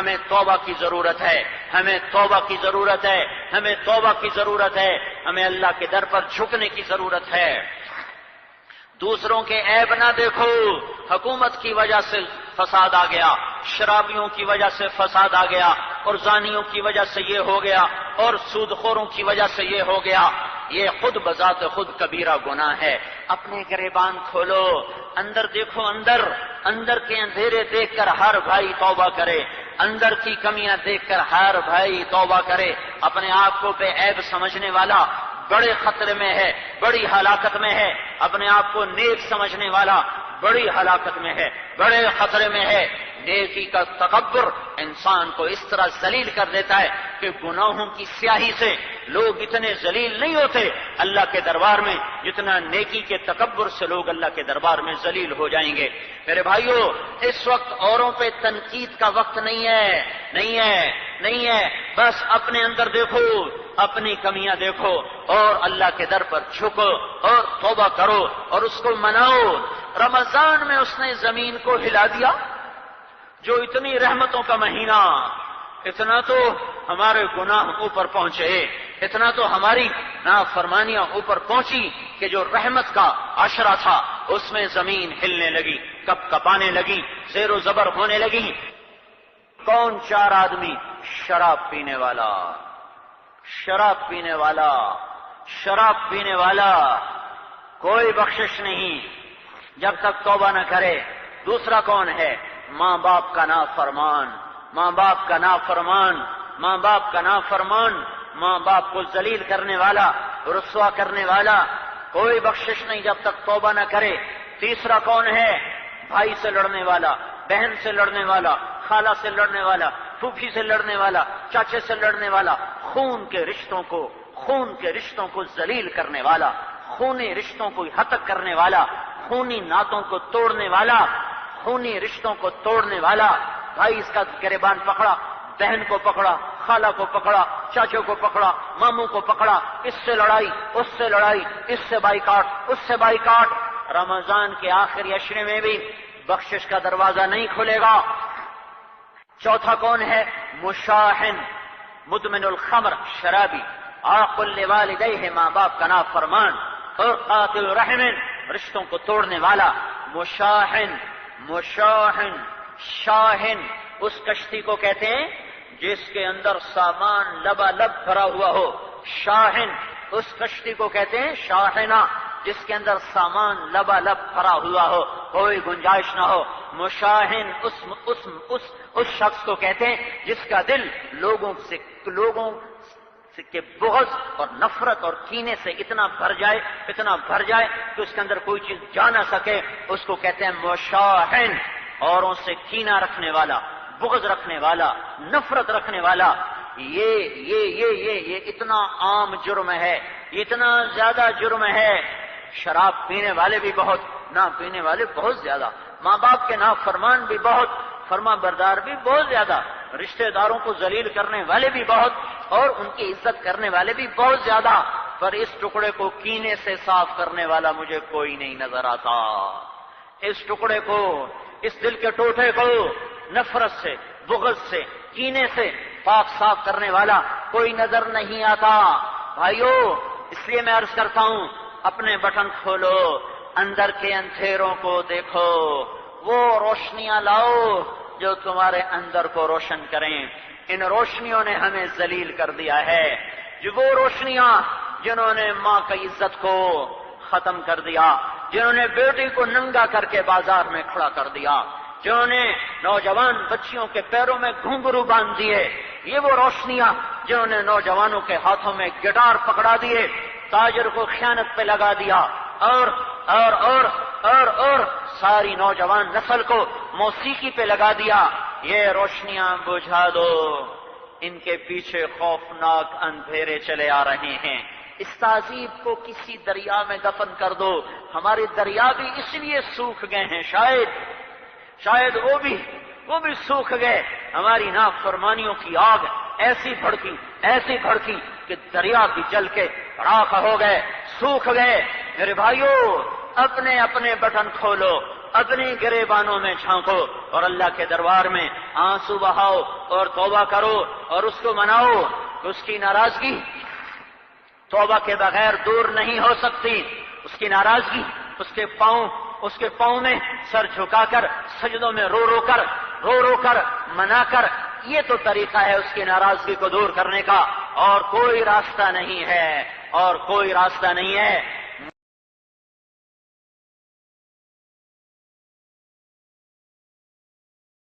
ہمیں توبہ کی ضرورت ہے، ہمیں توبہ کی ضرورت ہے، ہمیں توبہ کی ضرورت ہے، ہمیں اللہ کے در پر جھکنے کی ضرورت ہے۔ دوسروں کے عیب نہ دیکھو، حکومت کی وجہ سے فساد آ گیا، شرابیوں کی وجہ سے فساد آ گیا، اور زانیوں کی وجہ سے یہ ہو گیا، اور سود خوروں کی وجہ سے یہ ہو گیا۔ یہ خود بذات خود کبیرہ گناہ ہے۔ اپنے گریبان کھولو، اندر دیکھو، اندر کے اندھیرے دیکھ کر ہر بھائی توبہ کرے، اندر کی کمیاں دیکھ کر ہر بھائی توبہ کرے۔ اپنے آپ کو بے عیب سمجھنے والا بڑے خطرے میں ہے، بڑی ہلاکت میں ہے۔ اپنے آپ کو نیک سمجھنے والا بڑی ہلاکت میں ہے، بڑے خطرے میں ہے۔ نیکی کا تکبر انسان کو اس طرح ذلیل کر دیتا ہے کہ گناہوں کی سیاہی سے لوگ اتنے ذلیل نہیں ہوتے اللہ کے دربار میں جتنا نیکی کے تکبر سے لوگ اللہ کے دربار میں ذلیل ہو جائیں گے۔ میرے بھائیو، اس وقت اوروں پہ تنقید کا وقت نہیں ہے، بس اپنے اندر دیکھو، اپنی کمیاں دیکھو، اور اللہ کے در پر جھکو اور توبہ کرو اور اس کو مناؤ۔ رمضان میں اس نے زمین کو ہلا دیا، جو اتنی رحمتوں کا مہینہ، اتنا تو ہمارے گناہ اوپر پہنچے، اتنا تو ہماری نافرمانیاں اوپر پہنچی کہ جو رحمت کا عشرہ تھا اس میں زمین ہلنے لگی، کپ کپانے لگی، زیر و زبر ہونے لگی۔ کون چار آدمی؟ شراب پینے والا، شراب پینے والا، شراب پینے والا، کوئی بخشش نہیں جب تک توبہ نہ کرے۔ دوسرا کون ہے؟ ماں باپ کا نافرمان، ماں باپ کا نافرمان، ماں باپ کا نافرمان، ماں باپ کو ذلیل کرنے والا، رسوا کرنے والا، کوئی بخشش نہیں جب تک توبہ نہ کرے۔ تیسرا کون ہے؟ بھائی سے لڑنے والا، بہن سے لڑنے والا، خالہ سے لڑنے والا، پھوپھی سے لڑنے والا، چاچے سے لڑنے والا، خون کے رشتوں کو ذلیل کرنے والا، خونی رشتوں کو ہتک کرنے والا، خونی ناتوں کو توڑنے والا، خونی رشتوں کو توڑنے والا۔ بھائی اس کا گریبان پکڑا، بہن کو پکڑا، خالہ کو پکڑا، چاچوں کو پکڑا، ماموں کو پکڑا، اس سے لڑائی، اس سے لڑائی، اس سے بائیکاٹ، اس سے بائیکاٹ۔ رمضان کے آخری عشرے میں بھی بخشش کا دروازہ نہیں کھلے گا۔ چوتھا کون ہے؟ مشاحن، مدمن الخمر، شرابی، عاق لوالدیہ، ماں باپ کا نافرمان، اور قاطع رحم، رشتوں کو توڑنے والا۔ مشاحن، شاہن اس کشتی کو کہتے ہیں جس کے اندر سامان لبالب بھرا ہوا ہو۔ شاہن اس کشتی کو کہتے ہیں شاہنہ، جس کے اندر سامان لبالب بھرا ہوا ہو، کوئی گنجائش نہ ہو۔ مشاہن اس شخص کو کہتے ہیں جس کا دل لوگوں سے کہ بغض اور نفرت اور کینے سے اتنا بھر جائے کہ اس کے اندر کوئی چیز جا نہ سکے، اس کو کہتے ہیں مشاحن۔ اوروں سے کینہ رکھنے والا، بغض رکھنے والا، نفرت رکھنے والا، یہ اتنا عام جرم ہے، اتنا زیادہ جرم ہے۔ شراب پینے والے بھی بہت، نہ پینے والے بہت زیادہ، ماں باپ کے نافرمان بھی بہت، فرما بردار بھی بہت زیادہ، رشتہ داروں کو ذلیل کرنے والے بھی بہت، اور ان کی عزت کرنے والے بھی بہت زیادہ۔ پر اس ٹکڑے کو کینے سے صاف کرنے والا مجھے کوئی نہیں نظر آتا۔ اس ٹکڑے کو، اس دل کے ٹوٹے کو نفرت سے، بغض سے، کینے سے پاک صاف کرنے والا کوئی نظر نہیں آتا۔ بھائیو، اس لیے میں عرض کرتا ہوں، اپنے بٹن کھولو، اندر کے اندھیروں کو دیکھو، وہ روشنیاں لاؤ جو تمہارے اندر کو روشن کریں۔ ان روشنیوں نے ہمیں ذلیل کر دیا ہے، جو وہ روشنیاں جنہوں نے ماں کی عزت کو ختم کر دیا، جنہوں نے بیٹی کو ننگا کر کے بازار میں کھڑا کر دیا، جنہوں نے نوجوان بچیوں کے پیروں میں گھنگرو باندھ دیے، یہ وہ روشنیاں جنہوں نے نوجوانوں کے ہاتھوں میں گٹار پکڑا دیے، تاجر کو خیانت پہ لگا دیا، اور ساری نوجوان نسل کو موسیقی پہ لگا دیا۔ یہ روشنیاں بجھا دو، ان کے پیچھے خوفناک اندھیرے چلے آ رہے ہیں۔ اس تہذیب کو کسی دریا میں دفن کر دو۔ ہمارے دریا بھی اس لیے سوکھ گئے ہیں، شاید وہ بھی سوکھ گئے، ہماری نافرمانیوں کی آگ ایسی بھڑکی کہ دریا بھی جل کے راکھ ہو گئے، سوکھ گئے۔ میرے بھائیو، اپنے بٹن کھولو، اپنے گریبانوں میں جھانکو اور اللہ کے دربار میں آنسو بہاؤ اور توبہ کرو اور اس کو مناؤ کہ اس کی ناراضگی توبہ کے بغیر دور نہیں ہو سکتی. اس کی ناراضگی اس کے پاؤں میں سر جھکا کر سجدوں میں رو رو کر منا کر، یہ تو طریقہ ہے اس کی ناراضگی کو دور کرنے کا، اور کوئی راستہ نہیں ہے.